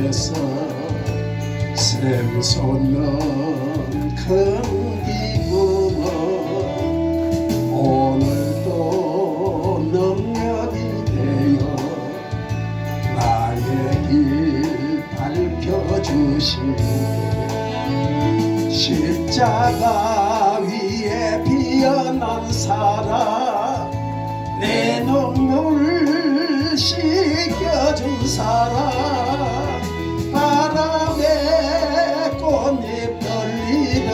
앞에서 샘솟는 큰 기쁨은 오늘도 능력이 되어 나의 길 밝혀주시니 십자가 위에 피어난 사랑 내 눈물 씻겨준 사랑 바람에 꽃잎 떨리듯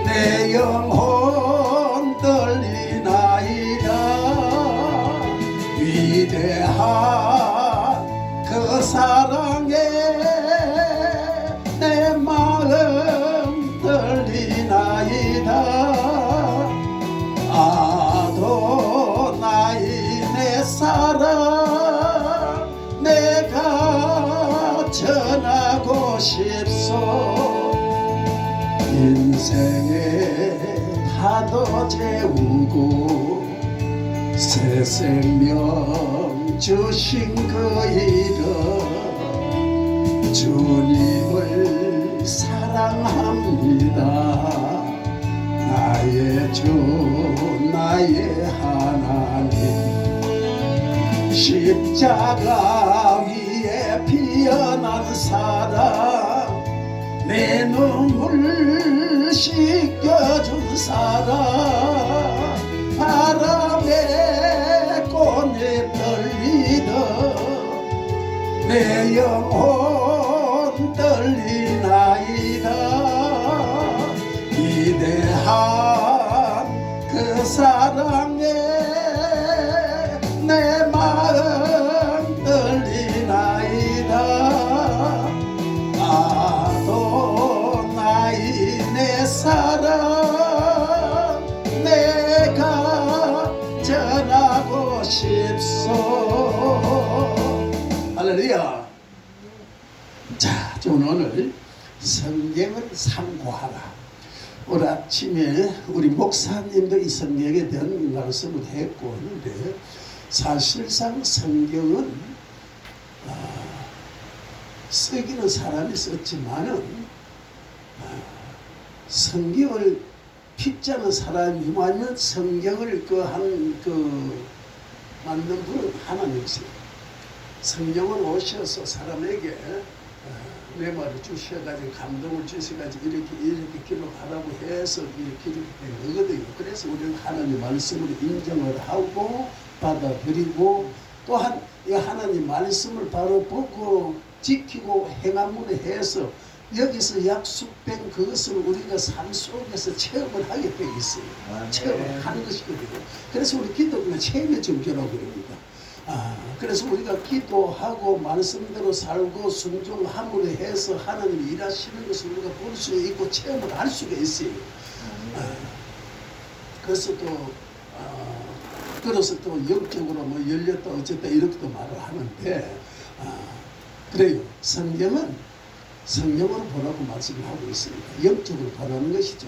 내 영혼 떨리나이다. 위대한 그 사랑에 내 마음 떨리나이다. 아도나이 내 사랑 내가 전하고 싶소. 인생의 파도 재우고 새 생명 주신 그 이름 주님을 사랑합니다. 나의 주 나의 하나님 십자가 위에 피어난 사랑 내 눈물 씻겨준 사랑 바람에 꽃잎 떨리듯 내 영혼 떨리나이다. 위대한 그 사랑에 내 마음 떨리나이다. 아도나이 내 사랑 내가 전하고 싶소. 할렐루야. 자, 저는 오늘 성경을 상고하라. 오늘 아침에 우리 목사님도 이 성경에 대한 말씀을 했고 하는데 사실상 성경은 쓰기는 사람이 썼지만은 성경을 핍자는 사람이면 성경을 만든 분은 하나님이세요. 성령은 오셔서 사람에게 메모를 주셔가지고 감동을 주셔가지고 이렇게 기록하라고 해서 이렇게 기록된 거거든요. 그래서 우리는 하나님 말씀을 인정을 하고 받아들이고 또한 이 하나님 말씀을 바로 보고 지키고 행함으로 해서 여기서 약속된 그것을 우리가 삶 속에서 체험을 하게 돼 있어요. 체험을 하는 것이거든요. 그래서 우리 기독교는 체험의 종교라고 그럽니다. 그래서 우리가 기도하고 말씀대로 살고 순종함으로 해서 하나님이 일하시는 것을 우리가 볼 수 있고 체험을 할 수가 있어요. 그래서 또 영적으로 뭐 열렸다 어쨌다 이렇게도 말을 하는데 그래요. 성경은 성령으로 보라고 말씀을 하고 있습니다. 영적으로 보라는 것이죠.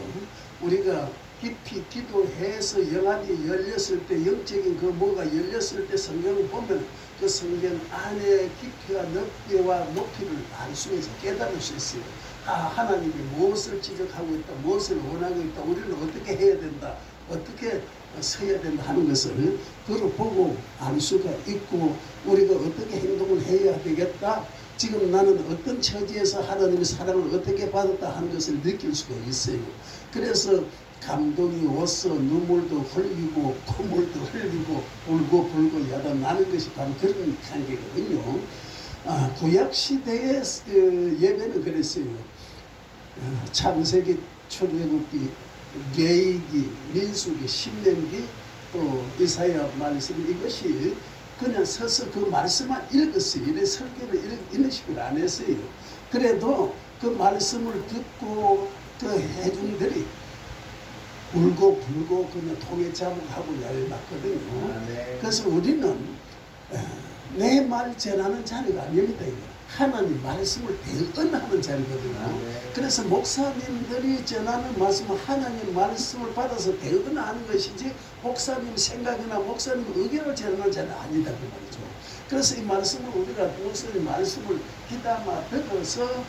우리가 깊이 기도해서 영안이 열렸을 때 영적인 그 뭐가 열렸을 때 성경을 보면 그 성경 안에 깊이와 넓이와 높이를 알 수 있어 깨달을 수 있어요. 하나님이 무엇을 지적하고 있다, 무엇을 원하고 있다, 우리는 어떻게 해야 된다, 어떻게 서야 된다 하는 것을 그걸 보고 알 수가 있고 우리가 어떻게 행동을 해야 되겠다, 지금 나는 어떤 처지에서 하나님의 사랑을 어떻게 받았다 하는 것을 느낄 수가 있어요. 그래서 감동이 와서 눈물도 흘리고 콧물도 흘리고 울고 불고 야단 나는 것이 바로 그런 관계거든요. 구약시대의 예배는 그랬어요. 창세기, 출애굽기, 레위기, 민수기, 신명기, 또 이사야 말씀 이것이 그냥 서서 그 말씀만 읽었어요. 이래 설교를 이런 식으로 안 했어요. 그래도 그 말씀을 듣고 그 회중들이 울고 불고 그냥 통에 자복하고 열받거든요. 그래서 우리는 내 말 전하는 자리가 아닙니다. 하나님 말씀을 대언하는 자리거든요. 그래서 목사님들이 전하는 말씀은 하나님 말씀을 받아서 대언하는 것이지 목사님 생각이나 목사님 의견을 전하는 자는 아니다 그 말이죠. 그래서 이 말씀을 우리가 목사님 말씀을 귀담아 들어서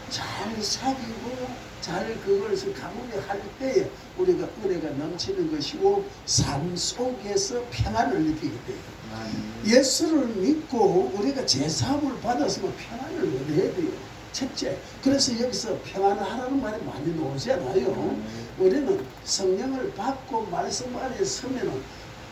잘 사귀고 잘 그것을 가무리할 때에 우리가 은혜가 넘치는 것이고 삶 속에서 평안을 느끼게 돼요. 예수를 믿고 우리가 제사함을 받았으면 평안을 얻어야 돼요. 첫째, 그래서 여기서 평안하라는 말이 많이 나오잖아요. 우리는 성령을 받고 말씀 안에 서면은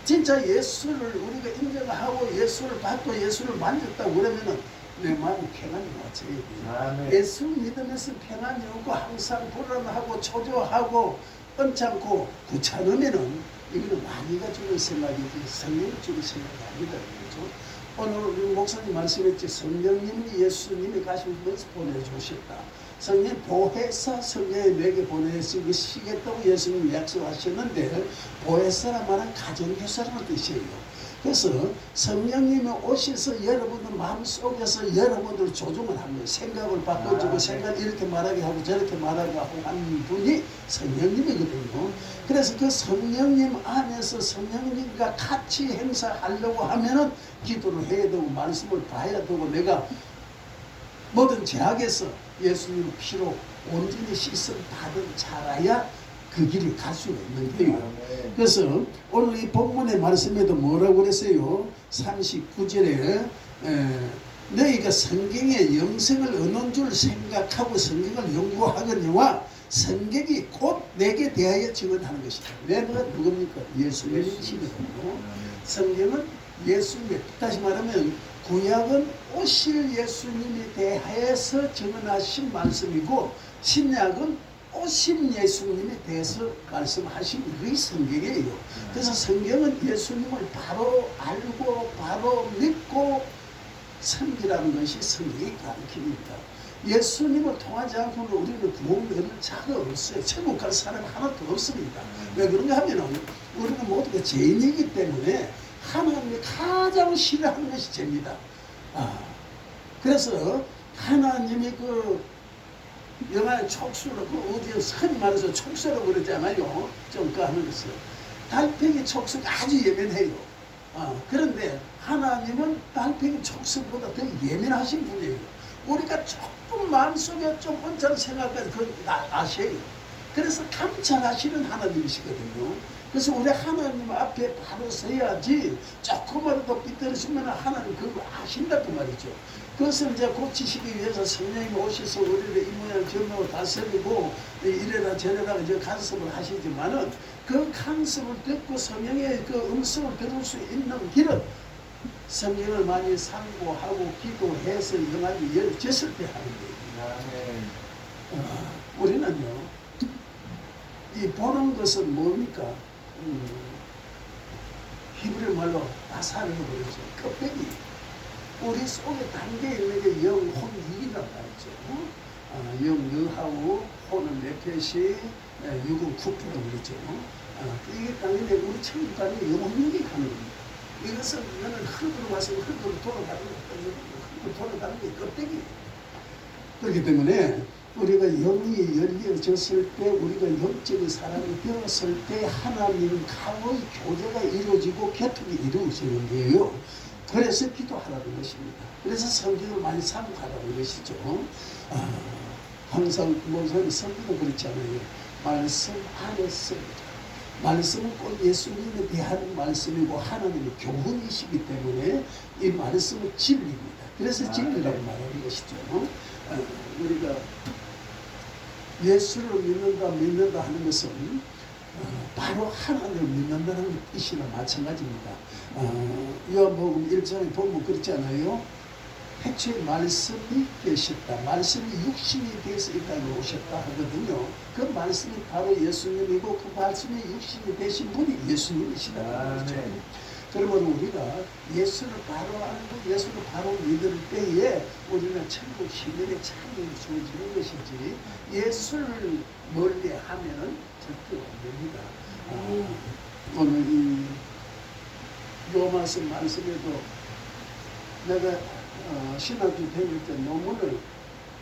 진짜 예수를 우리가 인정하고 예수를 받고 예수를 만졌다고 그러면은 내 마음이 평안이 와져야 돼요. 예수 믿으면서 평안이 오고 항상 불안하고 초조하고 언짢고 귀찮으면은 이거는 마귀가 주는 생각이지 성령이 주는 생각이 아니다. 그렇죠? 오늘 우리 목사님 말씀했지 성령님이 예수님이 가시면서 보내주셨다. 성령 보혜사 성령이 내게 보내시겠다고 예수님이 약속하셨는데 보혜사란 말은 가정교사라는 뜻이에요. 그래서 성령님이 오셔서 여러분들 마음속에서 여러분들 조종을 하는 거예요. 생각을 바꿔주고 생각을 이렇게 말하게 하고 저렇게 말하게 하고 하는 분이 성령님이거든요. 그래서 그 성령님 안에서 성령님과 같이 행사하려고 하면은 기도를 해야 되고 말씀을 봐야 되고 내가 모든 죄악에서 예수님 피로 온전히 씻음 받은 자라야 그 길을 갈 수가 있는 거예요. 그래서 오늘 이 본문의 말씀에도 뭐라고 그랬어요? 39절에 너희가 성경의 영생을 얻는 줄 생각하고 성경을 연구하거니와 성경이 곧 내게 대하여 증언하는 것이다. 내가 누굽니까? 예수님이시거든요. 성경은 예수님, 다시 말하면 구약은 오실 예수님에 대하여서 증언하신 말씀이고 신약은 오신 예수님에 대해서 말씀하신 그게 성경이에요. 그래서 성경은 예수님을 바로 알고 바로 믿고 섬기라는 것이 성경의 가르침입니다. 예수님을 통하지 않고는 우리는 구원을 얻을 자가 없어요. 천국 갈 사람 하나도 없습니다. 왜 그런가 하면은 우리는 모두가 죄인이기 때문에 하나님이 가장 싫어하는 것이 죄입니다. 그래서 하나님이 그 영화의 촉수로 그 어디에 흔히 말해서 촉수라고 그러잖아요. 좀 그 하는 것을 달팽이 촉수가 아주 예민해요. 그런데 하나님은 달팽이 촉수보다 더 예민하신 분이에요. 우리가 조금 마음속에 좀 언짢은 생각까지 그걸 아셔요. 그래서 감찰하시는 하나님이시거든요. 그래서 우리 하나님 앞에 바로 서야지 조금이라도 삐뚤어지면 하나님 그걸 아신다고 말이죠. 그것을 이제 고치시기 위해서 성령이 오셔서 우리를 이 모양 저 모양 다스리고 이래라 저래라 이제 간섭을 하시지만은 그 간섭을 듣고 성령의 그 음성을 들을 수 있는 길은 성경을 많이 상고하고 기도해서 영안이 열졌을 때 하는 거예요. 우리는요, 이 보는 것은 뭡니까? 히브리 말로 나사라고 그러죠. 껍데기. 우리 속에 담겨 있는 게 영, 혼, 이란 말이죠. 영, 여하고 혼은 네페시, 육은 쿠프라고 그러죠. 이게 당연히 우리 천국 가는 영혼력이 가는 겁니다. 이것은 너는 흙으로 와서 흙으로 돌아가는 거, 흙으로 돌아가는 게 껍데기. 그렇기 때문에 우리가 영이 열려졌을 때 우리가 영적인 사람이 되었을 때 하나님과의 교제가 이루어지고 개통이 이루어지는 거예요. 그래서 기도하라는 것입니다. 그래서 성경을 많이 사모하라는 것이죠. 항상 목사님 성경도 그렇잖아요. 말씀 안에서 말씀은 꼭 예수님에 대한 말씀이고 하나님의 교훈이시기 때문에 이 말씀은 진리입니다. 그래서 진리라고 말하는 것이죠. 우리가 예수를 믿는다 하는 것은 바로 하나님을 믿는다는 뜻이나 마찬가지입니다. 요한복음 1장에 보면 그렇지 않아요? 태초에 말씀이 계셨다. 말씀이 육신이 돼서 이 땅에 오셨다 하거든요. 그 말씀이 바로 예수님이고 그 말씀이 육신이 되신 분이 예수님이시다. 그러면 우리가 예수를 바로 알고 예수를 바로 믿을 때에 우리는 천국 시민의 참여를 주어지는 것이지 예수를 멀리 하면은 절대 안 됩니다. 오늘 이 로마서 말씀에도 내가 신학교 배울 때 논문을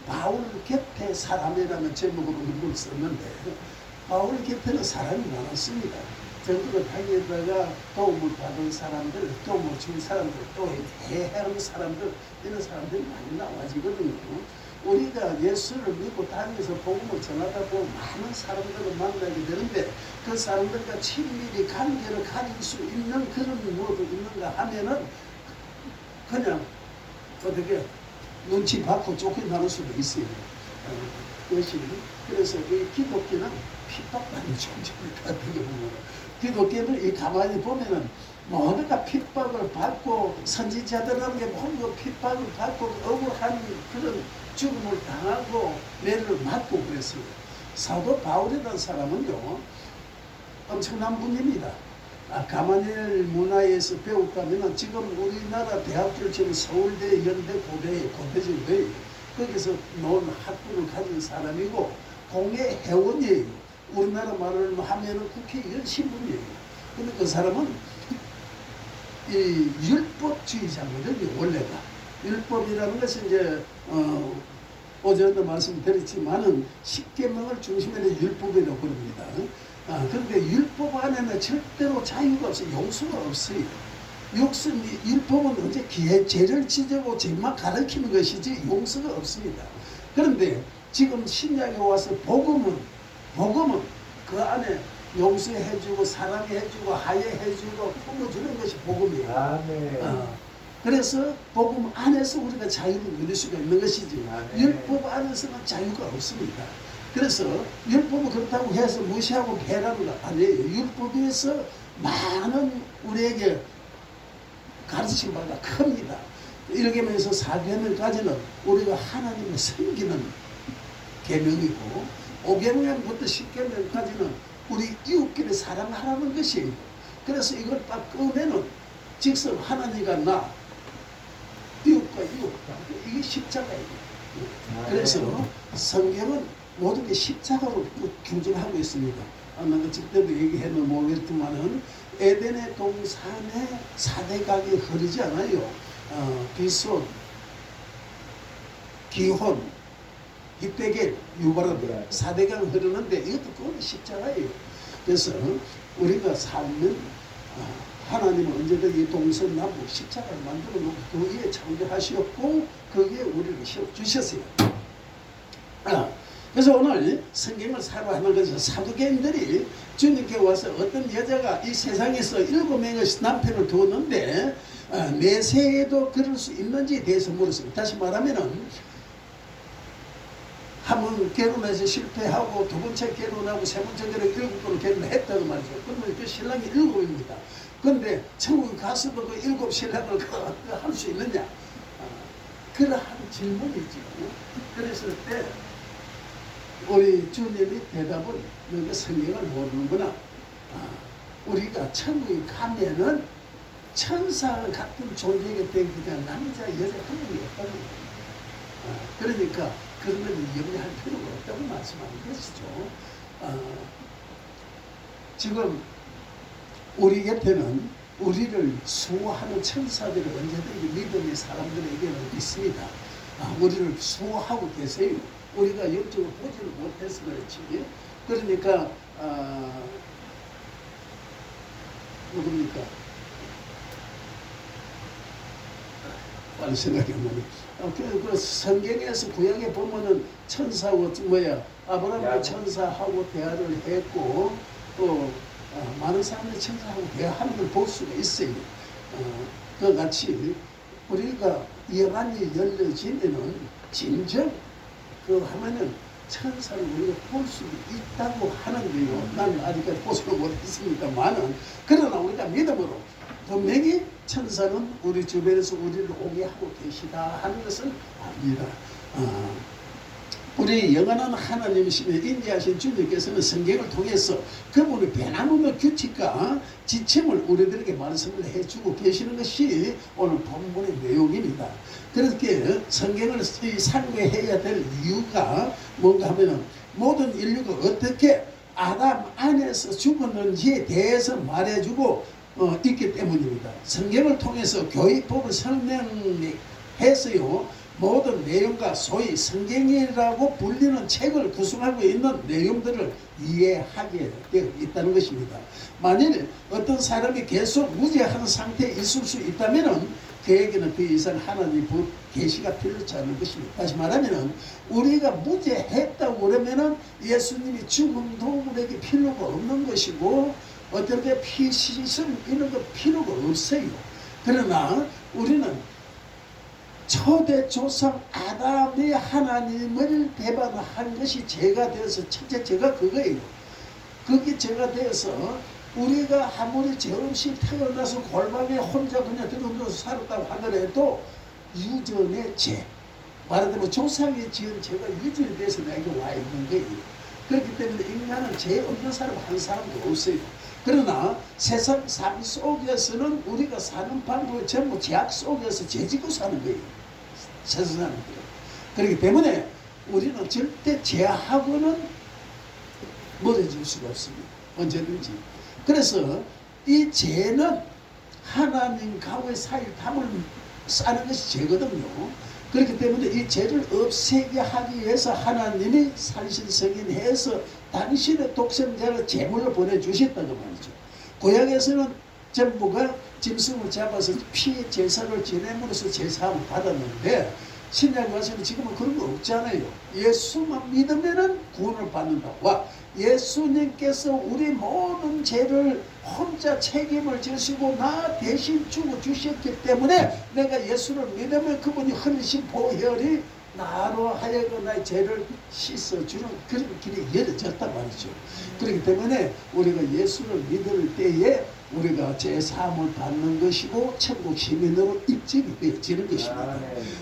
바울 곁에 사람이라는 제목으로 논문을 썼는데 바울 곁에는 사람이 많았습니다. 정부가 당에다가 도움을 받은 사람들, 도움을 준 사람들, 또 대한 사람들, 이런 사람들이 많이 나와지거든요. 우리가 예수를 믿고 다니면서 복음을 전하다 보면 많은 사람들을 만나게 되는데 그 사람들과 친밀히 관계를 가질 수 있는 그런 모두 있는가 하면은 그냥 어떻게 눈치 받고 쫓겨나는 수도 있어요. 그것이 그래서 이 기독교는 핍박받는 존재입니다. 어떻게 보면 기독교는 이 가만히 보면은 모두가 핍박을 받고 선지자들에게 모두 핍박을 받고 억울한 그런 죽음을 당하고 매를 맞고 그랬어요. 사도 바울이라는 사람은요 엄청난 분입니다. 가마니엘 문화에서 배웠다면 지금 우리나라 대학교 지금 서울대, 연대, 고대죠. 거기서 논 학부를 가진 사람이고 공예 회원이에요. 우리나라 말을 하면은 국회의원 신분이에요. 근데 그 사람은 이 율법주의자거든요. 원래가 율법이라는 것은 이제 어제도 말씀드렸지만은 십계명을 중심으로 율법이라고 부릅니다. 그런데 율법 안에는 절대로 자유가 없어요. 용서가 없어요. 율법은 언제 죄를 지적하고 죄만 가르치는 것이지 용서가 없습니다. 그런데 지금 신약에 와서 복음은 그 안에 용서해주고 사랑해주고 하회해주고 품어주는 것이 복음이에요. 아멘. 그래서 복음 안에서 우리가 자유를 누릴 수가 있는 것이지 율법 안에서는 자유가 없습니다. 그래서 율법은 그렇다고 해서 무시하고 배라는 거 아니에요. 율법에서 많은 우리에게 가르치신 바가 큽니다. 이렇게 하면서 4계명까지는 우리가 하나님을 섬기는 계명이고 5계명부터 10계명까지는 우리 이웃끼리 사랑하라는 것이에요. 그래서 이걸 딱 끄면은 직접 하나님과 나 이웃과 이웃 이게 십자가예요. 그래서 성경은 모든 게 십자가로 규정하고 있습니다. 내가 그때도 얘기했는 모르겠지만은 에덴의 동산에 4대강이 흐르지 않아요. 비손, 기혼, 히데겔, 유바람 4대강 흐르는데 이것도 그건 십자가예요. 그래서 우리가 살면 하나님은 언제든지 이 동서남북 십자가를 만들어 놓고 그 위에 창조하셨고 거기에 우리를 주셨어요. 그래서 오늘 성경을 사료하는 것은 사두개인들이 주님께 와서 어떤 여자가 이 세상에서 7명의 남편을 두었는데 내세에도 그럴 수 있는지에 대해서 물었습니다. 다시 말하면은 한 번 결혼해서 실패하고 두 번째 결혼하고 세 번째 결혼 7번을 결혼했다고 말이죠. 그러면 그 신랑이 7입니다. 그런데 천국에 가서도 그 7 신랑을 할 수 있느냐? 그러한 질문이죠. 그랬을 때 우리 주님이 대답을 너가 성경을 모르는구나. 우리가 천국에 가면은 천사 같은 존재가 되기가 남자 여자 한 명이 없다는 거예요. 그러니까 그런 걸 염려할 필요가 없다고 말씀하는 것이죠. 지금 우리 곁에는 우리를 수호하는 천사들이 언제든지 믿음의 사람들에게는 있습니다. 우리를 수호하고 계세요. 우리가 영적으로 보지를 못해서 그렇지. 그러니까 누굽니까? 빨리 생각이 안 나네. 그 성경에서 구약에 보면은 천사하고 아브라함도 천사하고 대화를 했고 또 많은 사람들이 천사하고 대화하는 걸 볼 수가 있어요. 그 같이 우리가 예반이 열려지면은 진정 그 하면은 천사를 우리가 볼 수 있다고 하는데요. 나는 아직까지 보지는 못했습니다만은 그러나 우리가 믿음으로 분명히 천사는 우리 주변에서 우리를 오게 하고 계시다 하는 것을 압니다. 우리 영원한 하나님이시며 인자하신 주님께서는 성경을 통해서 그분의 변함없는 규칙과 지침을 우리들에게 말씀을 해주고 계시는 것이 오늘 본문의 내용입니다. 그렇게 성경을 상고해야 될 이유가 뭔가 하면 모든 인류가 어떻게 아담 안에서 죽었는지에 대해서 말해주고 있기 때문입니다. 성경을 통해서 교회법을 설명해서요 모든 내용과 소위 성경이라고 불리는 책을 구성하고 있는 내용들을 이해하게 되어 있다는 것입니다. 만일 어떤 사람이 계속 무죄한 상태에 있을 수 있다면 그에게는 그 이상 하나님의 법 계시가 필요치 않은 것입니다. 다시 말하면 우리가 무죄했다고 그러면 예수님이 죽음도 우리에게 필요가 없는 것이고 어떤 게 피 씻음 이런 거 필요가 없어요. 그러나 우리는 초대 조상 아담이 하나님을 배반한 것이 죄가 되어서 첫째 죄가 그거예요. 그게 죄가 되어서 우리가 아무리 죄 없이 태어나서 골방에 혼자 그냥 들어오면서 살았다고 하더라도 유전의 죄, 말하자면 조상이 지은 죄가 유전이 돼서 내게 와 있는 거예요. 그렇기 때문에 인간은 죄 없는 사람 한 사람도 없어요. 그러나 세상 삶 속에서는 우리가 사는 방법이 전부 죄악 속에서 죄짓고 사는 거예요. 세상 사람들. 그렇기 때문에 우리는 절대 죄하고는 멀어질 수가 없습니다. 언제든지. 그래서 이 죄는 하나님과의 사이를 담을 싸는 것이 죄거든요. 그렇기 때문에 이 죄를 없애게 하기 위해서 하나님이 산신성인해서 당신의 독생자를 제물로 보내주셨다고 말이죠. 구약에서는 전부가 짐승을 잡아서 피의 제사를 지냄으로써 제사함을 받았는데 신약에 와서는 지금은 그런 거 없잖아요. 예수만 믿으면 구원을 받는다. 와, 예수님께서 우리 모든 죄를 혼자 책임을 지시고 나 대신 주고 주셨기 때문에 내가 예수를 믿으면 그분이 흘리신 보혈이 나로 하여금 나의 죄를 씻어주는 그런 길이 열어졌단 말이죠. 그렇기 때문에 우리가 예수를 믿을 때에 우리가 죄사함을 받는 것이고 천국 시민으로 입증이 되어지는 것입니다.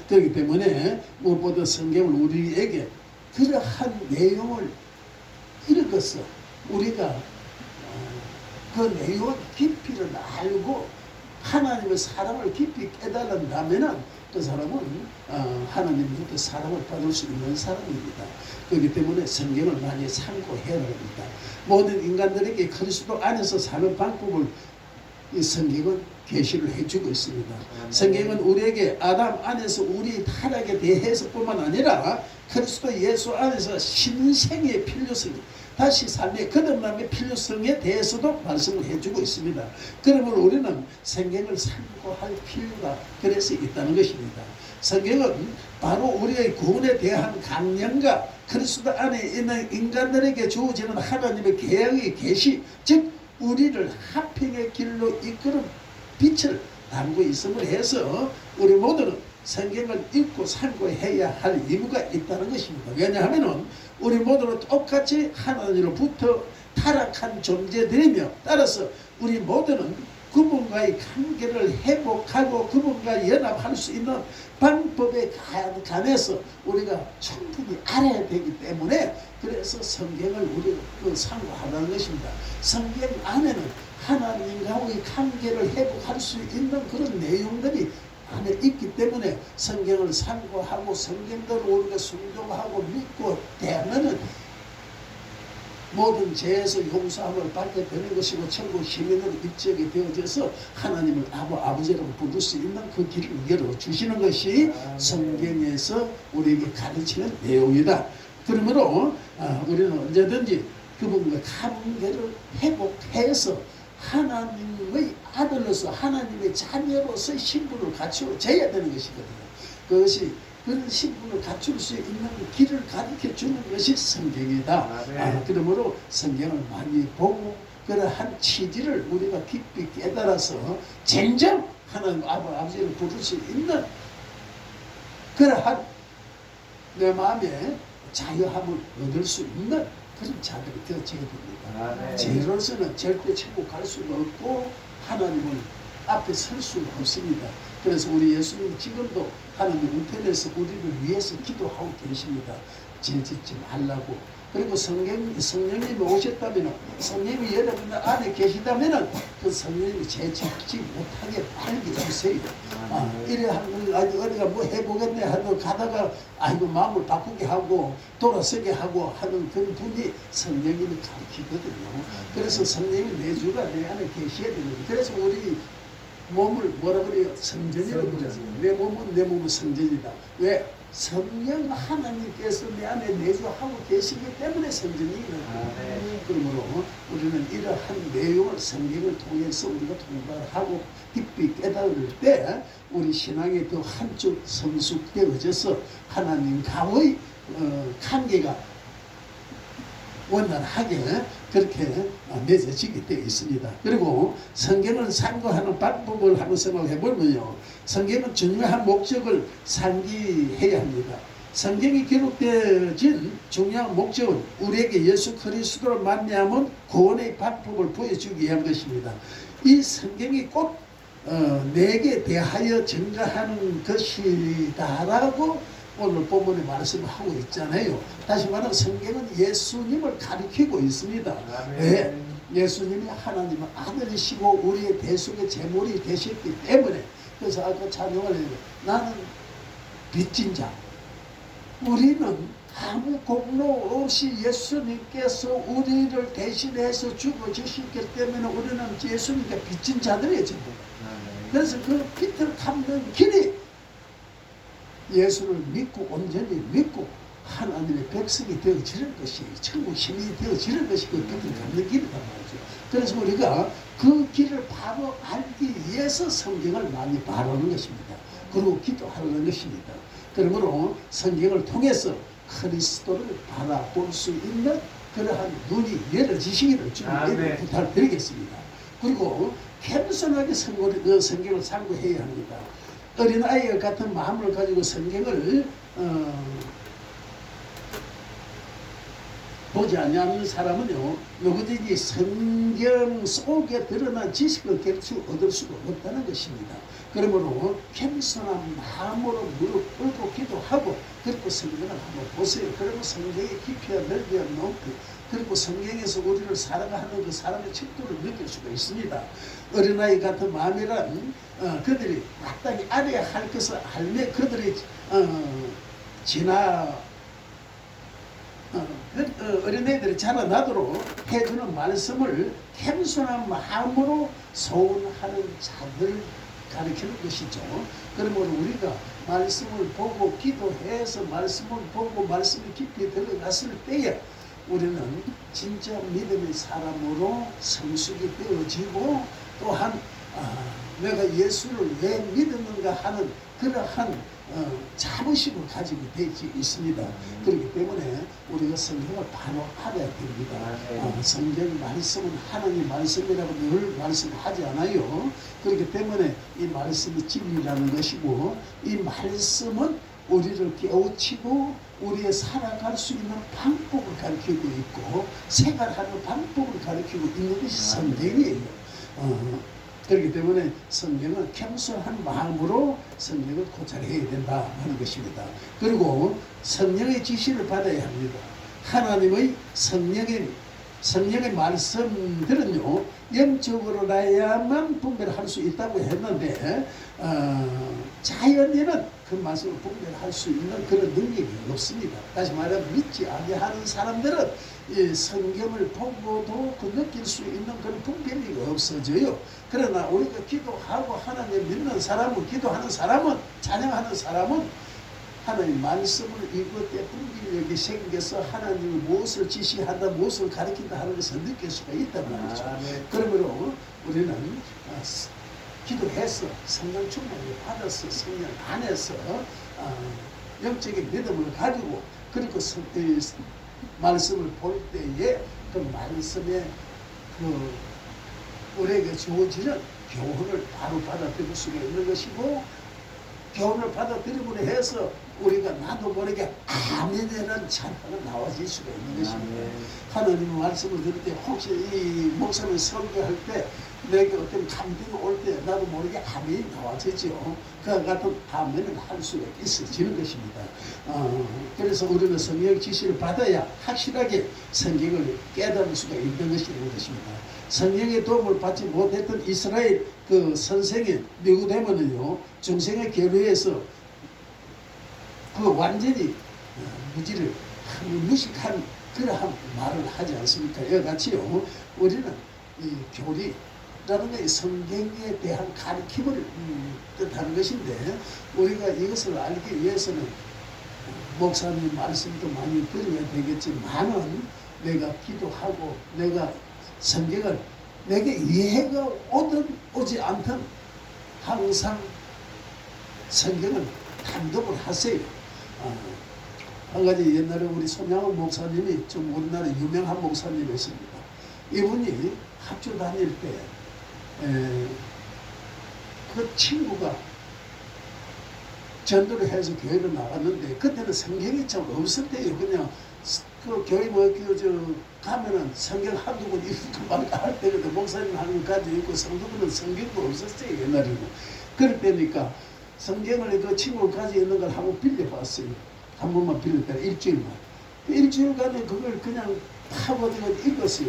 그렇기 때문에 무엇보다 성경을 우리에게 그러한 내용을 읽어서 우리가 그 내용의 깊이를 알고 하나님의 사랑을 깊이 깨달은다면 그 사람은 하나님으로부터 사랑을 받을 수 있는 사람입니다. 그렇기 때문에 성경을 많이 참고해야 합니다. 모든 인간들에게 그리스도 안에서 사는 방법을 이 성경은 계시를 해주고 있습니다. 성경은 우리에게 아담 안에서 우리 타락에 대해서 뿐만 아니라 그리스도 예수 안에서 신생의 필요성, 다시 삶의 거듭남의 필요성에 대해서도 말씀을 해주고 있습니다. 그러면 우리는 성경을 참고할 필요가 그래서 있다는 것입니다. 성경은 바로 우리의 구원에 대한 강령과 그리스도 안에 있는 인간들에게 주어지는 하나님의 계획의 계시, 즉 우리를 화평의 길로 이끄는 빛을 담고 있음을 해서 우리 모두는 성경을 읽고 참고해야 할 의무가 있다는 것입니다. 왜냐하면 우리 모두는 똑같이 하나님으로부터 타락한 존재들이며 따라서 우리 모두는 그분과의 관계를 회복하고 그분과 연합할 수 있는 방법에 관해서 우리가 충분히 알아야 되기 때문에 그래서 성경을 우리가 참고하라는 것입니다. 성경 안에는 하나님과의 관계를 회복할 수 있는 그런 내용들이 안에 있기 때문에 성경을 참고하고 성경대로 우리가 순종하고 믿고 대하면은 모든 죄에서 용서함을 받게 되는 것이고 천국 시민으로 입적이 되어져서 하나님을 아버지라고 부를 수 있는 그 길을 열어주시는 것이 성경에서 우리에게 가르치는 내용이다. 그러므로 우리는 언제든지 그분과 관계를 회복해서 하나님의 아들로서 하나님의 자녀로서의 신분을 갖추어져야 되는 것이거든요. 그것이 그런 신분을 갖출 수 있는 길을 가르쳐 주는 것이 성경이다. 그러므로 성경을 많이 보고 그러한 취지를 우리가 깊이 깨달아서 진정 하나님 아버지를 부를 수 있는 그러한 내 마음에 자유함을 얻을 수 있는 그런 자들이 되어져야 됩니다. 죄로서는 절대 천국 갈 수는 없고 하나님을 앞에 설 수는 없습니다. 그래서 우리 예수님은 지금도 하나님 우편에서 우리를 위해서 기도하고 계십니다. 죄 짓지 말라고. 그리고 성령님이 오셨다면, 성령님이 여러분 안에 계시다면 그 성령님이 죄 짓지 못하게 말게 해주세요. 이래 하는 어디가 뭐 해보겠네 하고 가다가 아이고 마음을 바꾸게 하고 돌아서게 하고 하는 그런 분이 성령님이 가르치거든요. 그래서 성령님이 내 주가 내 안에 계셔야 됩니다. 그래서 우리 몸을 뭐라 그래요? 성전이라고 그러죠. 성전. 내 몸은 성전이다. 왜? 성령 하나님께서 내 안에 내주하고 계시기 때문에 성전이거든요. 아멘. 그러므로 우리는 이러한 내용을 성경을 통해서 우리가 통과를 하고 깊이 깨달을 때 우리 신앙의 그 한쪽 성숙되어져서 하나님과의 관계가 원활하게 그렇게 맺어지게 되어 있습니다. 그리고 성경을 상고하는 방법을 한번 생각해 보면요. 성경은 중요한 목적을 상기해야 합니다. 성경이 기록되어진 중요한 목적은 우리에게 예수 그리스도를 만나면 구원의 방법을 보여주기 위한 것입니다. 이 성경이 꼭 내게 대하여 증거하는 것이다라고 오늘 본문에 말씀을 하고 있잖아요. 다시 말하면 성경은 예수님을 가리키고 있습니다. 왜? 예수님이 하나님의 아들이시고 우리의 대속의 제물이 되셨기 때문에. 그래서 아까 찬양을 했는데 나는 빚진 자. 우리는 아무 공로 없이 예수님께서 우리를 대신해서 죽어주셨기 때문에 우리는 예수님께 빚진 자들이에요. 전부. 그래서 그 빚을 갚는 길이 예수를 믿고 온전히 믿고 하나님의 백성이 되어지는 것이 천국 시민이 되어지는 것이 그 빚을 갚는 길이란 말이죠. 그래서 우리가 그 길을 바로 알기 위해서 성경을 많이 바라는 것입니다. 그리고 기도하는 것입니다. 그러므로 성경을 통해서 그리스도를 바라볼 수 있는 그러한 눈이 열어지시기를 주님께 부탁드리겠습니다. 그리고 겸손하게 성경을 상고해야 합니다. 어린아이와 같은 마음을 가지고 성경을 보지 않는 사람은요, 누구든지 성경 속에 드러난 지식을 결코 얻을 수가 없다는 것입니다. 그러므로 겸손한 마음으로 무릎 꿇고 기도하고 그리고 성경을 한번 보세요. 그리고 성경의 깊이와 넓이와 높이 그리고 성경에서 우리를 살아가는 그 사람의 척도를 느낄 수가 있습니다. 어린아이 같은 마음이란 그들이 마땅히 알아야 할 것을 알매 그들이 어린애들이 자라나도록 해주는 말씀을 겸손한 마음으로 소원하는 자들 가르치는 것이죠. 그러므로 우리가 말씀을 보고 기도해서 말씀을 보고 말씀이 깊이 들어갔을 때에 우리는 진짜 믿음의 사람으로 성숙이 되어지고 또한 내가 예수를 왜 믿었는가 하는 그러한 자부심을 가지고 되지 있습니다. 그렇기 때문에 우리가 성경을 바로 알아야 됩니다. 성경 말씀은 하나님 말씀이라고 늘 말씀하지 않아요. 그렇기 때문에 이 말씀이 진리라는 것이고 이 말씀은 우리를 깨우치고 우리의 살아갈 수 있는 방법을 가르치고 있고 생활하는 방법을 가르치고 있는 것이 성경이에요. 그렇기 때문에 성경은 겸손한 마음으로 성경을 고찰해야 된다 하는 것입니다. 그리고 성령의 지시를 받아야 합니다. 하나님의 성령의 말씀들은요 영적으로라야만 분별할 수 있다고 했는데 자연에는 그 말씀을 분별할 수 있는 그런 능력이 없습니다. 다시 말하면 믿지 아니하는 사람들은 이 성경을 보고도 그 느낄 수 있는 그런 분별력이 없어져요. 그러나 우리가 기도하고 하나님 믿는 사람은 기도하는 사람은 찬양하는 사람은 하나님 말씀을 읽을 때 분별력이 생겨서 하나님이 무엇을 지시한다 무엇을 가르친다 하는 것을 느낄 수가 있단 말이죠. 그러므로 우리는 기도해서 성령 충만을 받아서 성령 안에서 영적인 믿음을 가지고 그리고 말씀을 볼 때에 그 말씀에 그 우리에게 주어지는 교훈을 바로 받아들일 수가 있는 것이고 교훈을 받아들임으로 해서 우리가 나도 모르게 아멘이라는 찬양이 나와질 수가 있는 것입니다. 하나님의 말씀을 들을 때 혹시 이 목사님 설교할 때 내게 어떤 감동이 올 때 나도 모르게 아멘이 나와지죠. 그와 같은 아멘을 할 수가 있어지는 것입니다. 그래서 우리는 성령의 지시를 받아야 확실하게 성경을 깨달을 수가 있는 것입니다. 성령의 도움을 받지 못했던 이스라엘 그 선생이 니고데모는요 중생의 계류에서 그 완전히 무지를 무식한 그러한 말을 하지 않습니까? 이와 같이요 우리는 이 교리 게 성경에 대한 가르침을 뜻하는 것인데, 우리가 이것을 알기 위해서는 목사님 말씀도 많이 들어야 되겠지만은 내가 기도하고 내가 성경을 내게 이해가 오든 오지 않든 항상 성경을 단독을 하세요. 한 가지 옛날에 우리 손양원 목사님이 좀 우리나라 유명한 목사님이었습니다. 이분이 학교 다닐 때 그 친구가 전도를 해서 교회로 나갔는데, 그때는 성경이 참 없을 때요. 그냥 그 교회 가면은 성경 한두 권 읽고 할 때거든. 목사님 하는 거 가지고 있고 성도들은 성경도 없었어요, 옛날에는. 그럴 때니까 성경을 그 친구가 가지고 있는 걸 한번 빌려봤어요. 한 번만 빌렸다가 일주일만. 일주일간에 그걸 그냥 파고들어 읽었어요.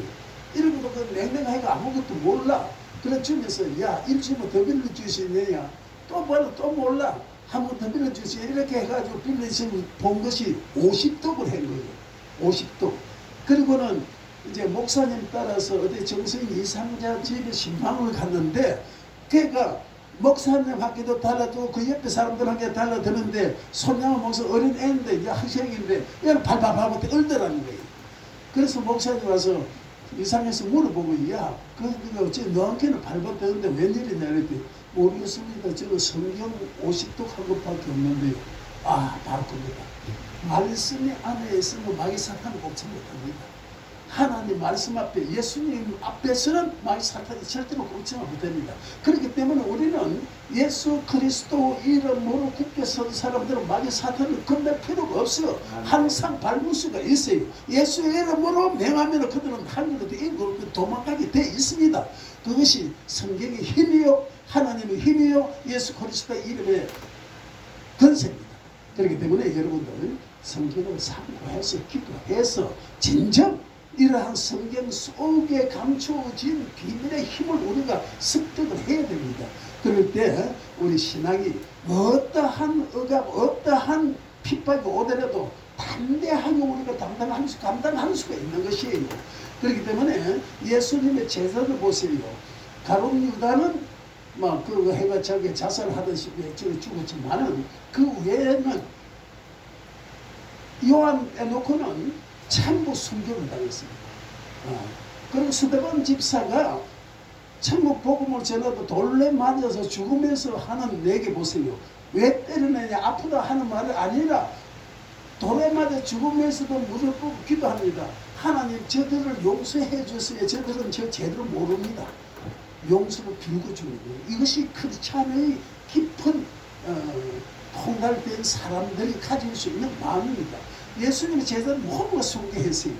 읽어도 그 냉랭하니까 아무것도 몰라. 그래 주면서, 야, 일주일만 더 빌려주시느냐? 또 봐도 또 몰라. 한 번 더 빌려주시. 이렇게 해가지고 빌려주시면 본 것이 50독을 한 거예요. 50독. 그리고는 이제 목사님 따라서 어디 정수인 이상자 집에 신방을 갔는데, 걔가 목사님 학교도 달라두고 그 옆에 사람들한테 달라드는데, 손양원 목사 어린 애인데 이제 학생인데 얘는 발발발발 떨더라는 거예요. 그래서 목사님 와서 이상해서 물어보고, 야, 그거 어째 너한테는 발발되는데 웬일이냐 이랬더니, 모르겠습니다. 저는 성경 50독 한 것밖에 없는데요. 아, 바로 그겁니다. 말씀이 안에 있으면 마귀 사탄을 곱지 못합니다. 하나님 말씀 앞에, 예수님 앞에서는 마귀 사탄이 절대로 곱지 못합니다. 그렇기 때문에 우리는 예수 그리스도 이름으로 굳게 선 사람들은 마귀 사탄을 건널 필요가 없어요. 항상 밟을 수가 있어요. 예수 이름으로 명하면 그들은 하늘로도 인도로 도망가게 돼 있습니다. 그것이 성경의 힘이요, 하나님의 힘이요, 예수 그리스도의 이름의 권세입니다. 그렇기 때문에 여러분들 성경을 참고해서 기도해서 진정 이러한 성경 속에 감추어진 비밀의 힘을 우리가 습득을 해야 됩니다. 그럴 때 우리 신앙이 어떠한 억압, 어떠한 핍박이 오더라도 담대하게 우리가 감당할 수가 있는 것이에요. 그렇기 때문에 예수님의 제자를 보세요. 가룟 유다는 막 그 해가 저게 자살하듯이 죽었지만은 그 외에는 요한 에노코는 참부 순교를 당했습니다. 그리고 스데반 집사가 천국 복음을 전하도 돌에 맞아서 죽으면서 하는 얘기 보세요. 왜 때리느냐, 아프다 하는 말이 아니라 돌에 맞아 죽으면서도 무릎 꿇고 기도합니다. 하나님, 저들을 용서해 주세요. 저들은 저 죄를 모릅니다. 용서를 빌고 주는 거예요. 이것이 크리스찬의 깊은 통달된 사람들이 가질 수 있는 마음입니다. 예수님의 제자는 모두가 순교했어요.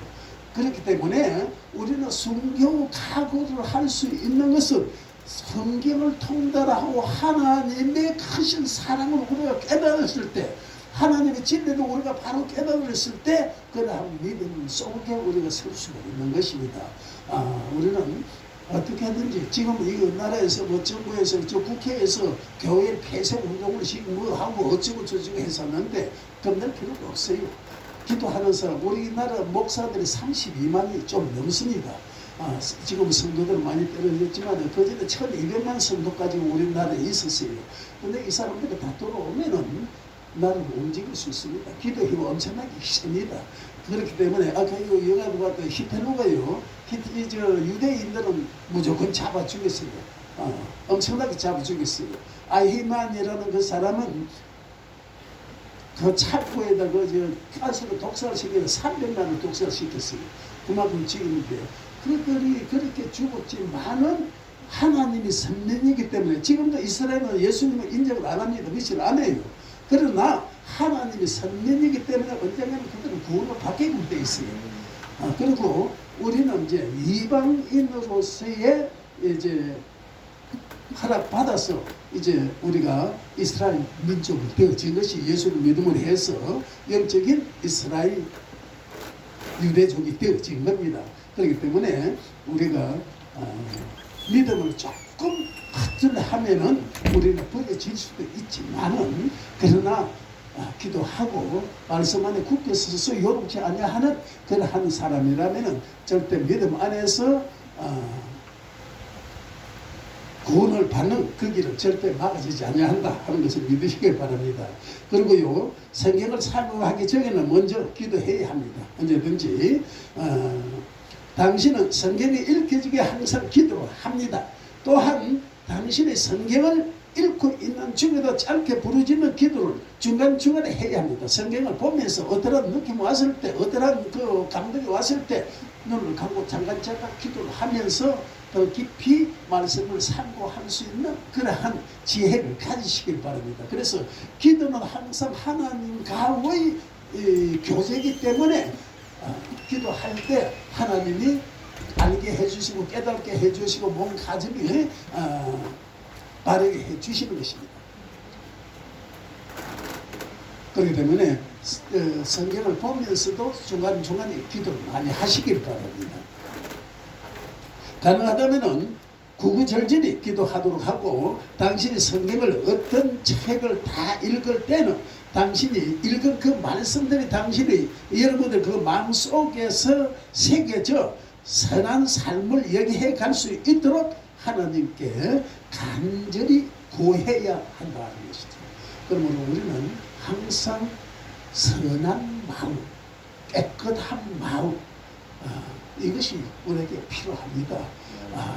그렇기 때문에 우리는 순교 각오를 할 수 있는 것은 성경을 통달하고 하나님의 크신 사랑을 우리가 깨달았을 때, 하나님의 진리를 우리가 바로 깨달았을 때, 그러한 믿음 속에 우리가 설 수가 있는 것입니다. 우리는 어떻게 하든지 지금 이 나라에서 뭐 정부에서 저 국회에서 교회 폐쇄 운동을 뭐 하고 어쩌고 저쩌고 했었는데 겁낼 필요가 없어요. 기도하는 사람, 우리나라 목사들이 32만이 좀 넘습니다. 지금 성도들 많이 떨어졌지만 그전에 1200만 성도까지 우리나라에 있었어요. 근데 이 사람들이 다 돌아오면은 나를 움직일 수 있습니다. 기도 힘이 엄청나게 셉니다. 그렇기 때문에 아까 이 영화도 봤더니 히틀러가요, 유대인들은 무조건 잡아 죽였어요. 엄청나게 잡아 죽였어요. 아히만이라는 그 사람은 그 창고에다 가스로 독살시켜서 300만을 독살시켰어요. 그만큼 죽이는데, 그들이 그렇게 죽었지만은 하나님이 선민이기 때문에 지금도 이스라엘은 예수님을 인정을 안 합니다. 믿질 안 해요. 그러나 하나님이 선민이기 때문에 언젠가는 그들은 구원을 받게 돼 있어요. 그리고 우리는 이제 이방인으로서의 이제 허락받아서 이제 우리가 이스라엘 민족이 되어진 것이 예수를 믿음으로 해서 영적인 이스라엘 유대족이 되어진 겁니다. 그렇기 때문에 우리가 믿음을 조금 하면은 우리는 버려질 수도 있지만은, 그러나 기도하고 말씀 안에 굳게 서서 요동치 아니하는 그러한 사람이라면은 절대 믿음 안에서 구원을 받는 그 길은 절대 막아지지 아니한다 하는 것을 믿으시길 바랍니다. 그리고요, 성경을 사용하기 전에는 먼저 기도해야 합니다. 언제든지 당신은 성경이 읽혀지게 항상 기도를 합니다. 또한 당신의 성경을 읽고 있는 중에도 짧게 부르짖는 기도를 중간중간에 해야 합니다. 성경을 보면서 어떠한 느낌이 왔을 때, 어떠한 그 감동이 왔을 때 눈을 감고 잠깐 기도를 하면서 더 깊이 말씀을 상고할 수 있는 그러한 지혜를 가지시길 바랍니다. 그래서 기도는 항상 하나님과의 교제이기 때문에 기도할 때 하나님이 알게 해주시고 깨닫게 해주시고 몸 가짐이 바르게 해주시는 것입니다. 그렇기 때문에 성경을 보면서도 중간중간에 기도를 많이 하시길 바랍니다. 가능하다면 구구절절히 기도하도록 하고, 당신이 성경을 어떤 책을 다 읽을 때는 당신이 읽은 그 말씀들이 당신이 여러분들 그 마음속에서 새겨져 선한 삶을 여기해 갈 수 있도록 하나님께 간절히 구해야 한다는 것이죠. 그러므로 우리는 항상 선한 마음, 깨끗한 마음, 이것이 우리에게 필요합니다.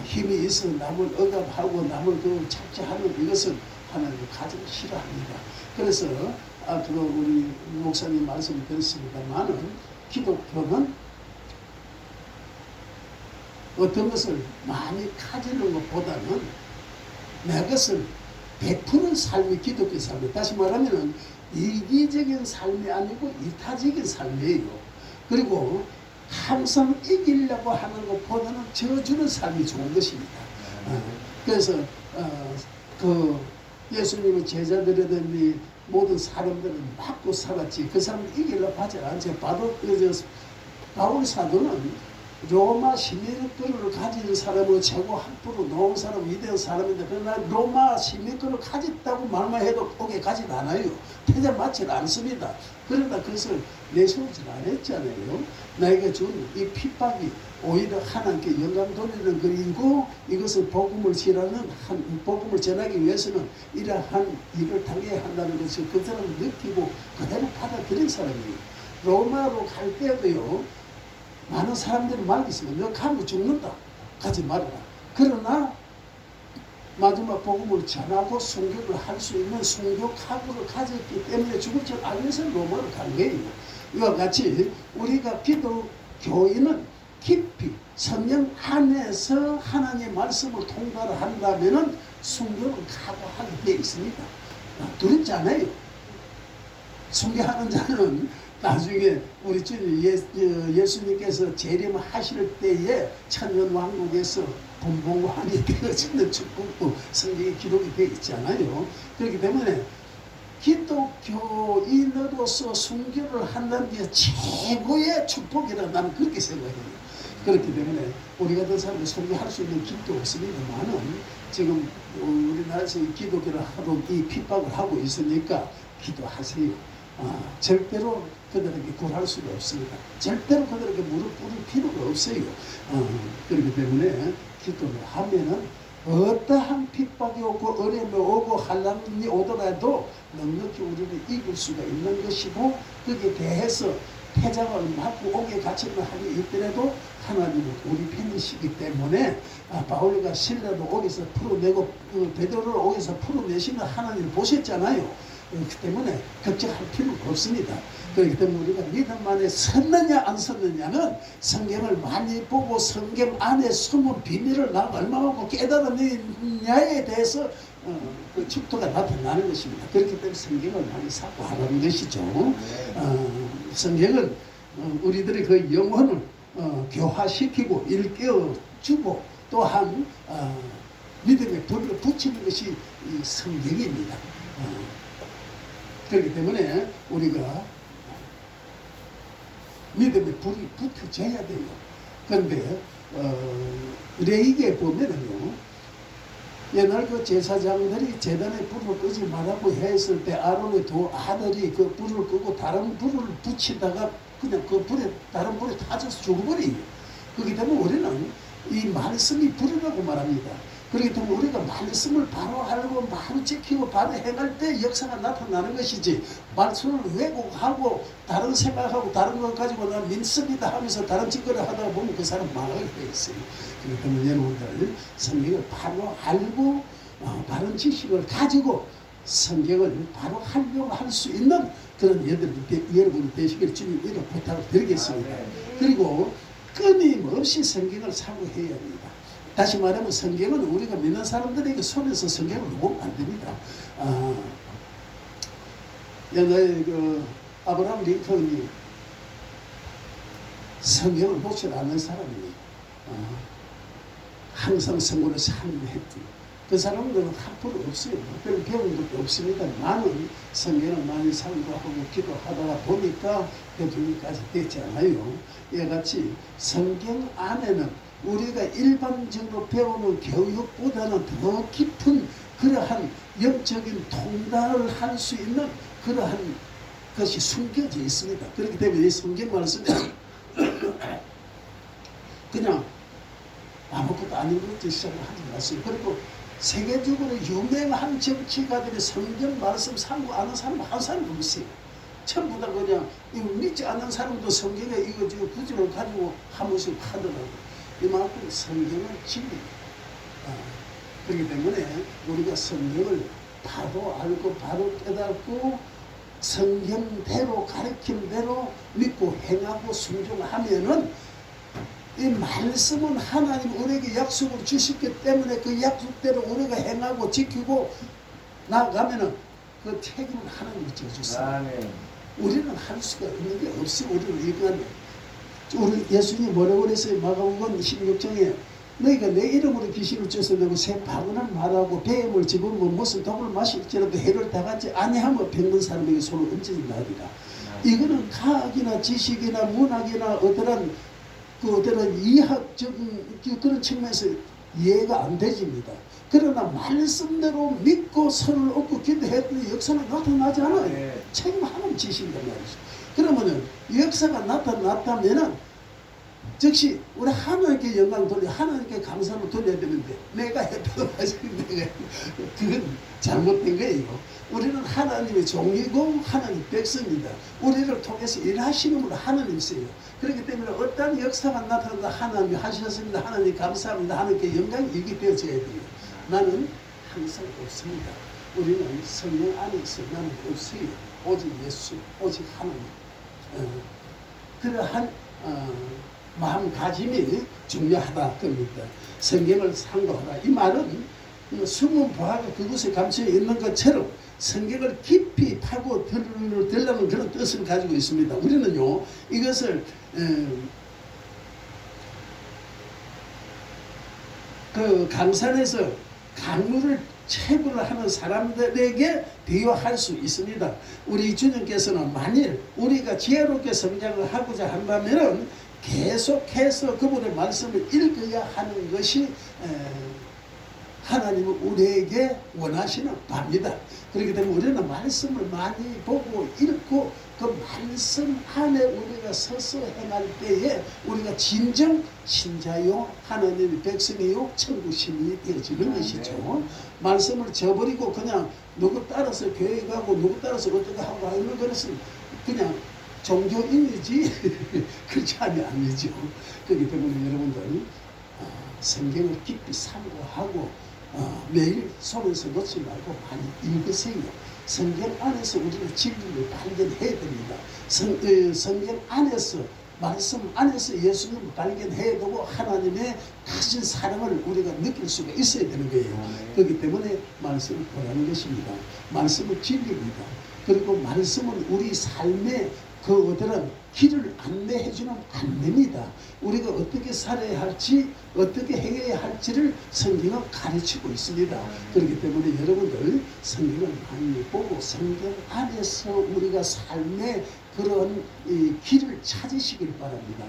힘이 있어 남을 억압하고 남을 그 착취하는 이것은 하나님 가장 싫어합니다. 그래서 그거 우리 목사님 말씀을 드렸습니다만은 기독교는 어떤 것을 많이 가지는 것보다는 내 것을 베푸는 삶이 기독교 삶이에요. 다시 말하면 이기적인 삶이 아니고 이타적인 삶이에요. 그리고 항상 이기려고 하는 것보다는 져주는 삶이 좋은 것입니다. 그래서 그 예수님의 제자들이든 모든 사람들은 맞고 살았지 그 사람을 이기려고 하지 않죠. 바울 사도는 로마 시민권을 가진 사람은 최고 함부로 놓은 사람, 위대한 사람인데, 그러나 로마 시민권을 가졌다고 말만 해도 옥에 가진 않아요. 태자 맞지는 않습니다. 그러나 그것을 내세우지 않았잖아요. 나에게 준 이 핍박이 오히려 하나님께 영광 돌리는 것이고, 이것을 복음을 전하기 위해서는 이러한 일을 당해야 한다는 것을 그 사람을 느끼고 그대로 받아들인 사람이에요. 로마로 갈 때도요, 많은 사람들이 말겠습니다. 너 가면 죽는다. 가지 말아라. 그러나 마지막 복음을 전하고 순교를 할 수 있는 순교 각오를 가졌기 때문에 죽을 줄 알면서 로마를 간 거예요. 이와 같이 우리가 기독교인은 깊이 성령 안에서 하나님의 말씀을 통달을 한다면 순교를 각오하게 되어 있습니다. 두렵지 않아요. 순교하는 자는 나중에 우리 주님 예수님께서 재림하실 때에 천년왕국에서 분봉관이 되어지는 축복도 성경에 기록이 되어 있잖아요. 그렇기 때문에 기독교인으로서 순교를 한다는 게 최고의 축복이라 나는 그렇게 생각해요. 그렇기 때문에 우리 같은 사람이 순교할 수 있는 길도 없습니다만은 지금 우리나라에서 기독교를 하도 이 핍박을 하고 있으니까 기도하세요. 절대로 그들에게 굴할 수가 없습니다. 절대로 그들에게 무릎 꿇을 필요가 없어요. 그렇기 때문에 기도를 하면은 어떠한 핍박이 오고 어려움이 오고 환난이 오더라도 넉넉히 우리를 이길 수가 있는 것이고, 거기에 대해서 패장을 맞고 옥에 갇히는 한이 있더라도 하나님은 우리 편이시기 때문에 바울과 실라도 옥에서 풀어내고 베드로를 옥에서 풀어내시는 하나님을 보셨잖아요. 그렇기 때문에 걱정할 필요가 없습니다. 그렇기 때문에 우리가 믿음 안에 섰느냐 안 섰느냐는 성경을 많이 보고 성경 안에 숨은 비밀을 나가 얼마만큼 깨달았느냐에 대해서 그 축도가 나타나는 것입니다. 그렇기 때문에 성경을 많이 사고하는 것이죠. 성경은 우리들의 그 영혼을 교화시키고 일깨워주고 또한 믿음의 불을 붙이는 것이 이 성경입니다. 그렇기 때문에 우리가 믿음의 불이 붙여져야 돼요. 그런데 레위기에 보면은요, 옛날 그 제사장들이 재단에 불을 끄지 말라고 했을 때 아론의 두 아들이 그 불을 끄고 다른 불을 붙이다가 그냥 그 불에 다른 불에 타져서 죽어버려요. 그렇기 때문에 우리는 이 말씀이 불이라고 말합니다. 그렇기 때문에 우리가 말씀을 바로 알고 바로 지키고 바로 행할 때 역사가 나타나는 것이지, 말씀을 왜곡하고 다른 생각하고 다른 것 가지고 나 믿습니다 하면서 다른 짓거리를 하다가 보면 그 사람 망하게 돼 있어요. 그렇기 때문에 여러분들 성경을 바로 알고 바른 지식을 가지고 성경을 바로 하려고 할 수 있는 그런 여러분이 되시길 주님 이렇게 부탁을 드리겠습니다. 그리고 끊임없이 성경을 사고해야 합니다. 다시 말하면 성경은 우리가 믿는 사람들에게 손에서 성경을 놓으면 안 됩니다. 옛날에 그 아브라함 링컨이 성경을 놓지 않는 사람이에요. 항상 성경을 상고했죠. 그 사람들은 학부도 없어요. 별로 배운 것도 없습니다. 나는 성경을 많이 상고하고 기도하다가 보니까 그 정도까지 됐잖아요. 이같이 성경 안에는 우리가 일반적으로 배우는 교육보다는 더 깊은 그러한 영적인 통달을 할 수 있는 그러한 것이 숨겨져 있습니다. 그렇기 때문에 이 성경 말씀에 그냥 아무것도 아닌 것도 시작을 하지 마세요. 그리고 세계적으로 유명한 정치가들이 성경 말씀 상고 아는 사람 한 사람도 없어요. 전부 다 그냥 믿지 않는 사람도 성경에 이거 구절을 가지고 한 번씩 하더라고요. 이만큼 성경은 진리입니다. 그렇기 때문에 우리가 성경을 바로 알고 바로 깨닫고 성경대로 가르침대로 믿고 행하고 순종하면은 이 말씀은 하나님 우리에게 약속을 주셨기 때문에 그 약속대로 우리가 행하고 지키고 나가면은 그 책임은 하나님이 져주세요. 우리는 할 수가 있는 게 없어요. 우리는 이건 우리 예수님이 뭐라고 그랬어요? 마가복음 16장에 너희가 내 이름으로 귀신을 쫓아내고 새 방언을 말하고 배임을 집어먹고 무슨 독을 마실지라도 해를 당하지 아니하면 병든 사람에게 손을 얹지 말이라. 이거는 과학이나 지식이나 문학이나 어떠한 이학적인 그런 측면에서 이해가 안 되집니다. 그러나 말씀대로 믿고 선을 얻고 기도했더니 역사는 나타나지 않아요. 책임 하나님 지신단 말이죠. 그러면은 역사가 나타났다면은 즉시 우리 하나님께 영광 돌려 하나님께 감사를 돌려야 되는데 내가 했다고 하시는데 그건 잘못된 거예요. 우리는 하나님의 종이고 하나님 백성입니다. 우리를 통해서 일하시는 분은 하나님이세요. 그렇기 때문에 어떤 역사가 나타난다 하나님이 하셨습니다. 하나님 감사합니다. 하나님께 영광이 얘기되어져야 돼요. 나는 항상 없습니다. 우리는 성령 안에서 나는 없어요. 오직 예수, 오직 하나님. 그러한 마음가짐이 중요하다 겁니다. 성경을 상고하라. 이 말은 숨은 보화가 그곳에 감춰 있는 것처럼 성경을 깊이 파고 들려는 그런 뜻을 가지고 있습니다. 우리는요 이것을 그 강산에서 강물을 체불을 하는 사람들에게 비유할 수 있습니다. 우리 주님께서는 만일 우리가 지혜롭게 성장을 하고자 한다면 계속해서 그분의 말씀을 읽어야 하는 것이 하나님은 우리에게 원하시는 바입니다. 그렇기 때문에 우리는 말씀을 많이 보고 읽고 그 말씀 안에 우리가 서서 행할 때에 우리가 진정 신자요 하나님의 백성이요 천국 시민이 되어지는 것이죠. 말씀을 저버리고 그냥 누구 따라서 교회 가고 누구 따라서 어떻게 하고 하는 것은 그냥 종교인이지 그렇지 아니죠. 그렇기 때문에 여러분들 성경을 깊이 상고하고 매일 손에서 놓지 말고 많이 읽으세요. 성경 안에서 우리는 진리를 발견해야 됩니다. 성경 안에서 말씀 안에서 예수님을 발견해야 되고 하나님의 가진 사랑을 우리가 느낄 수가 있어야 되는 거예요. 그렇기 때문에 말씀을 보라는 것입니다. 말씀은 진리입니다. 그리고 말씀은 우리 삶의 그 어떤 길을 안내해주는 안내입니다. 우리가 어떻게 살아야 할지 어떻게 행해야 할지를 성경은 가르치고 있습니다. 그렇기 때문에 여러분들 성경을 많이 보고 성경 안에서 우리가 삶의 그런 길을 찾으시길 바랍니다.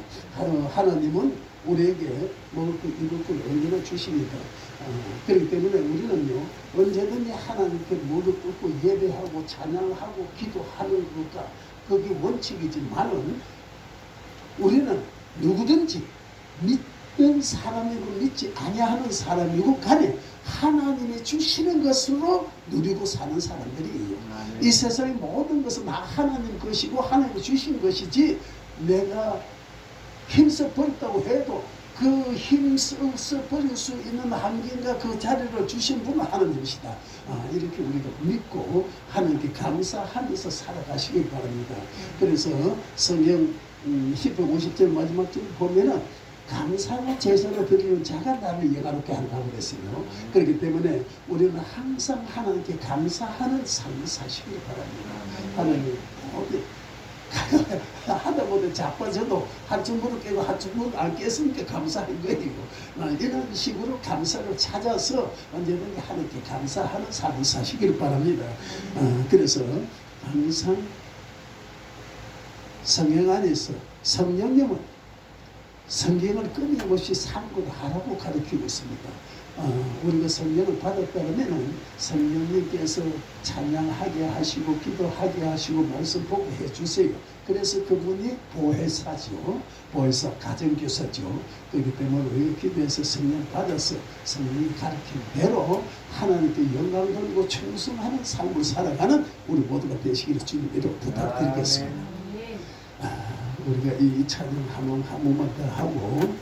하나님은 우리에게 먹을 것 입을 것 언제나 주십니다. 그렇기 때문에 우리는요 언제든지 하나님께 무릎 꿇고 예배하고 찬양하고 기도하는 것과 그게 원칙이지만은 우리는 누구든지 믿고 믿는 사람이고 믿지 아니하는 사람이고 간에 하나님이 주시는 것으로 누리고 사는 사람들이에요. 이 세상의 모든 것은 다 하나님 것이고 하나님이 주신 것이지 내가 힘써 버렸다고 해도 그 힘써 버릴 수 있는 환경과 그 자리를 주신 분은 하나님이시다. 이렇게 우리가 믿고 하나님께 감사하면서 살아가시길 바랍니다. 그래서 성경 1050절 마지막 절 보면은 감사와 제사를 드리는 자가 나를 영화롭게 한다고 그랬어요. 그렇기 때문에 우리는 항상 하나님께 감사하는 삶을 사시길 바랍니다. 하나님 어디 하다보다 자빠져도 한쪽 무릎 깨고 한쪽 무릎 안 깼으니까 감사한 거예요. 이런 식으로 감사를 찾아서 언제든지 하나님께 감사하는 삶을 사시길 바랍니다. 그래서 항상 성령 안에서 성령님은 성경을 끊임없이 상고하라고 가르치고 있습니다. 우리가 성령을 받았다면 성령님께서 찬양하게 하시고 기도하게 하시고 말씀 보게 해주세요. 그래서 그분이 보혜사죠. 보혜사 가정교사죠. 그렇기 때문에 우리가 기도해서 성령 받아서 성령이 가르친 대로 하나님께 영광 돌리고 충성하는 삶을 살아가는 우리 모두가 되시기를 주님으로 부탁드리겠습니다. 우리가 이 찬양 한 번만 더 하고